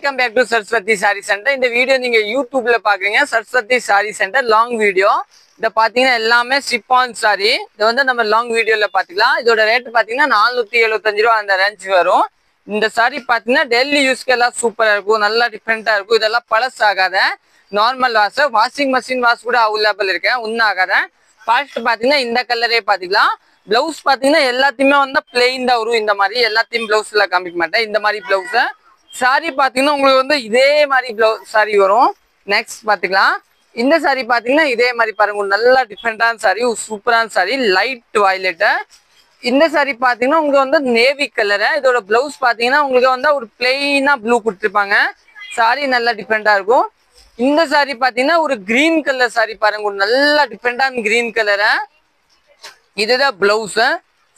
Welcome back to Saraswati sari centre. இந்த video நீங்க யூடியூப்ல பாக்குறீங்க. Saraswati sari centre long video. இத பாத்தீங்கன்னா எல்லாமே சிப்பான் சாரி. இது வந்து நம்ம லாங் வீடியோல பாத்துக்கலாம். இதோட ரேட் பாத்தீங்கன்னா 475 ரூபாய் அந்த ரேஞ்ச் வரும். இந்த சாரி பாத்தீங்கன்னா டெய்லி யூஸ்க்கு எல்லாம் சூப்பரா இருக்கும், நல்லா டிஃபரெண்டா இருக்கும். இதெல்லாம் பழசு ஆகாத normal wash, washing machine wash கூட அவைலபிள் இருக்கு, ஒன்னும் ஆகாத. ஃபர்ஸ்ட் பாத்தீங்கன்னா இந்த கலரே பாத்துக்கலாம். பிளவுஸ் பாத்தீங்கன்னா எல்லாத்தையுமே வந்து பிளெயின் தான் வரும். இந்த மாதிரி எல்லாத்தையும் பிளவுஸ்ல காமிக்க மாட்டேன். இந்த மாதிரி பிளவுஸ் சாரி பாத்தீங்கன்னா உங்களுக்கு வந்து இதே மாதிரி பிளவுஸ் சாரி வரும். நெக்ஸ்ட் பாத்துக்கலாம். இந்த சாரி பாத்தீங்கன்னா இதே மாதிரி பாருங்க, நல்லா டிஃபரெண்டான சாரி, சூப்பரான சாரி, லைட் வயலட். இந்த சாரி பாத்தீங்கன்னா உங்களுக்கு வந்து நேவி கலர். இதோட பிளவுஸ் பாத்தீங்கன்னா உங்களுக்கு வந்து ஒரு பிளெயினா ப்ளூ கொடுத்துருப்பாங்க. சாரி நல்லா டிஃபரெண்டா இருக்கும். இந்த சாரி பாத்தீங்கன்னா ஒரு கிரீன் கலர் சாரி பாருங்க, நல்லா டிஃபரெண்டான கிரீன் கலர். இதுதான் பிளவுஸ்.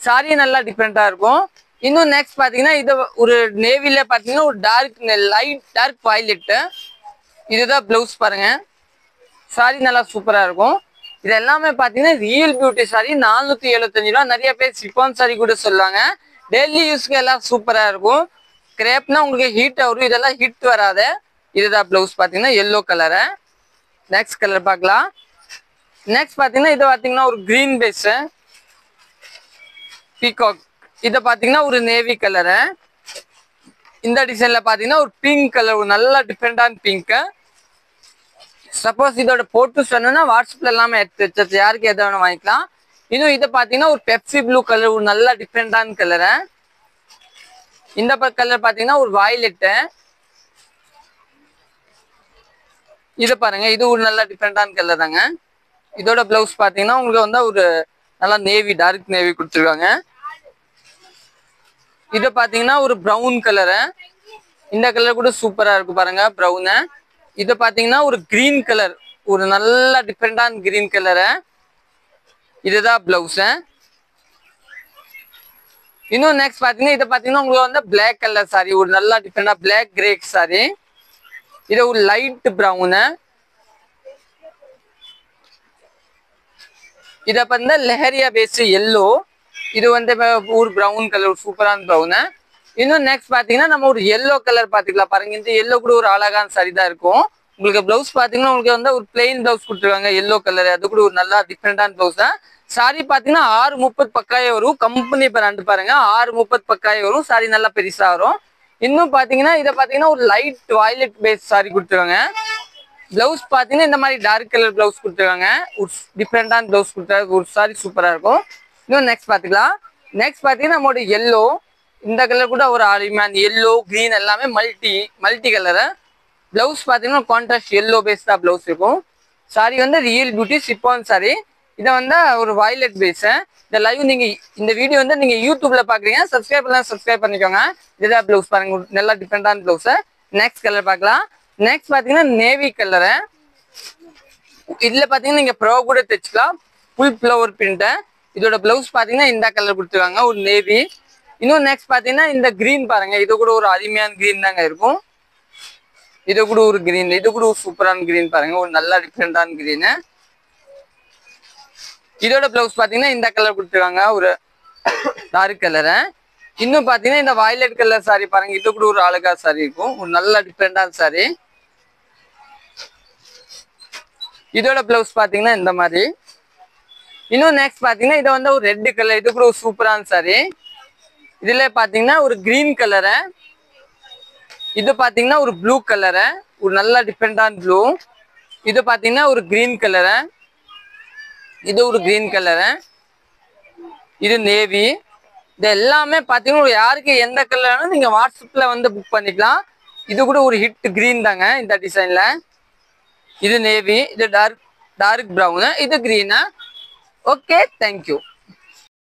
சாரி நல்லா டிஃபரெண்டா இருக்கும். இன்னும் நெக்ஸ்ட் பாத்தீங்கன்னா இது ஒரு நேவில பாத்தீங்கன்னா ஒரு லைட் டார்க் வயலட். இதுதான் பிளவுஸ் பாருங்க. சாரி நல்லா சூப்பரா இருக்கும். இது எல்லாமே பாத்தீங்கன்னா ரியல் பியூட்டி சாரி. 475 ரூபாய். நிறைய பேர் சிப்பான் சாரி கூட சொல்லுவாங்க. டெய்லி யூஸ்க்கு எல்லாம் சூப்பரா இருக்கும். கிரேப்னா உங்களுக்கு ஹீட் வரும், இதெல்லாம் ஹீட் வராது. இதுதான் பிளவுஸ் பாத்தீங்கன்னா எல்லோ கலரு. நெக்ஸ்ட் கலர் பார்க்கலாம். நெக்ஸ்ட் பாத்தீங்கன்னா இது பாத்தீங்கன்னா ஒரு கிரீன் பேஸ் பீகாக். இத பாத்தீங்கன்னா ஒரு நேவி கலரு. இந்த டிசைன்ல பாத்தீங்கன்னா ஒரு பிங்க் கலர், ஒரு நல்ல டிஃபரெண்டான பிங்க். சப்போஸ் இதோட போட்டோஸ் வேணும்னா வாட்ஸ்அப்ல எல்லாமே எடுத்து வச்சு யாருக்கு எதை வேணும் வாங்கிக்கலாம். இன்னும் இதை பாத்தீங்கன்னா ஒரு பெப்சி ப்ளூ கலர், ஒரு நல்ல டிஃபரெண்டான கலரு. இந்த கலர் பாத்தீங்கன்னா ஒரு வயலட். இது பாருங்க, இது ஒரு நல்ல டிஃபரெண்டான கலர் தாங்க. இதோட பிளவுஸ் பாத்தீங்கன்னா உங்களுக்கு வந்து ஒரு நல்லா நேவி, டார்க் நேவி கொடுத்துருக்காங்க. இது பாத்தீங்கன்னா ஒரு பிரவுன் கலரு. இந்த கலர் கூட சூப்பரா இருக்கு பாருங்க, பிரவுன். இது பாத்தீங்கன்னா ஒரு கிரீன் கலர், ஒரு நல்ல டிஃபரெண்டான கிரீன் கலரு. இதுதான் பிளவுஸ். இன்னும் நெக்ஸ்ட் பாத்தீங்கன்னா இது பாத்தீங்கன்னா உங்களுக்கு வந்து பிளாக் கலர் சாரி, ஒரு நல்ல டிஃபரெண்டா பிளாக் கிரே சாரி. இது ஒரு லைட் பிரவுன். இத பாத்தீங்கன்னா லெஹரியா பேஸ் எல்லோ. இது வந்து ஒரு பிரவுன் கலர், சூப்பரான பிரவுன். இன்னும் நெக்ஸ்ட் பாத்தீங்கன்னா நம்ம ஒரு எல்லோ கலர் பாத்துக்கலாம் பாருங்க. இந்த எல்லோ கூட ஒரு அழகான சாரி தான் இருக்கும். உங்களுக்கு பிளவுஸ் பாத்தீங்கன்னா உங்களுக்கு வந்து ஒரு பிளெயின் பிளவுஸ் கொடுத்துருக்காங்க எல்லோ கலர். அது கூட ஒரு நல்லா டிஃபரெண்டான பிளவுஸ் தான். சாரி பாத்தீங்கன்னா 630 பக்காயே வரும். கம்பெனி பிராண்ட் பாருங்க, 630 பக்காயே வரும். சாரி நல்லா பெருசா வரும். இன்னும் பாத்தீங்கன்னா இதை பாத்தீங்கன்னா ஒரு லைட் வயலட் பேஸ் சாரி கொடுத்துருக்காங்க. பிளவுஸ் பாத்தீங்கன்னா இந்த மாதிரி டார்க் கலர் பிளவுஸ் கொடுத்துருக்காங்க. ஒரு டிஃபரெண்டான பிளவுஸ் கொடுத்துருக்காங்க. ஒரு சாரி சூப்பரா இருக்கும். இன்னும் நெக்ஸ்ட் பாத்துக்கலாம். நெக்ஸ்ட் பாத்தீங்கன்னா நம்மளோட எல்லோ. இந்த கலர் கூட ஒரு அருமையான எல்லோ, கிரீன் எல்லாமே மல்டி கலரு. பிளவுஸ் பாத்தீங்கன்னா கான்ட்ராஸ்ட் எல்லோ பேஸ் தான் பிளவுஸ் இருக்கும். சாரி வந்து ரியல் பியூட்டி சிப்பான் சாரி. இதை வந்து ஒரு வயலட் பேஸ். இந்த லைவ் நீங்க இந்த வீடியோ வந்து நீங்க யூடியூப்ல பாக்குறீங்க, சப்ஸ்கிரைப் பண்ணிக்கோங்க. இதுதான் பிளவுஸ் பாருங்க, நல்லா டிஃபரெண்டான பிளவுஸ். நெக்ஸ்ட் கலர் பார்க்கலாம். நெக்ஸ்ட் பாத்தீங்கன்னா நேவி கலரு. இதுல பாத்தீங்கன்னா நீங்க ப்ரோ கூட தைச்சுக்கலாம், ஃபுல் ஃப்ளவர் பிரிண்ட். இதோட பிளவுஸ் பாத்தீங்கன்னா இந்த கலர் கொடுத்துருக்காங்க, ஒரு நேவி. இன்னும் நெக்ஸ்ட் பாத்தீங்கன்னா இந்த கிரீன் பாருங்க, இது கூட ஒரு அருமையான கிரீன் தாங்க இருக்கும். இது கூட ஒரு கிரீன், இது கூட ஒரு சூப்பரான கிரீன் பாருங்க, ஒரு நல்ல டிஃபரெண்டான கிரீன். இதோட பிளவுஸ் பாத்தீங்கன்னா இந்த கலர் கொடுத்துருக்காங்க, ஒரு டார்க் கலரு. இன்னும் பாத்தீங்கன்னா இந்த வயலட் கலர் சாரி பாருங்க, இது கூட ஒரு அழகா சாரி இருக்கும், ஒரு நல்ல டிஃபரெண்டான சாரி. இதோட பிளவுஸ் பாத்தீங்கன்னா இந்த மாதிரி. இன்னும் நெக்ஸ்ட் பாத்தீங்கன்னா இது வந்து ஒரு ரெட் கலர், இது கூட ஒரு சூப்பரான சாரி. இதுல பாத்தீங்கன்னா ஒரு கிரீன் கலரு. இது பாத்தீங்கன்னா ஒரு ப்ளூ கலரு, ஒரு நல்ல டிஃபரெண்டான ப்ளூ. இது பாத்தீங்கன்னா ஒரு கிரீன் கலரு. இது ஒரு கிரீன் கலரு. இது நேவி. இது எல்லாமே பாத்தீங்கன்னா யாருக்கு எந்த கலர் நீங்க வாட்ஸ்அப்ல வந்து புக் பண்ணிக்கலாம். இது கூட ஒரு ஹிட் கிரீன் தாங்க இந்த டிசைன்ல. இது நேவி, இது டார்க் பிரவுன், இது கிரீன். Okay, thank you.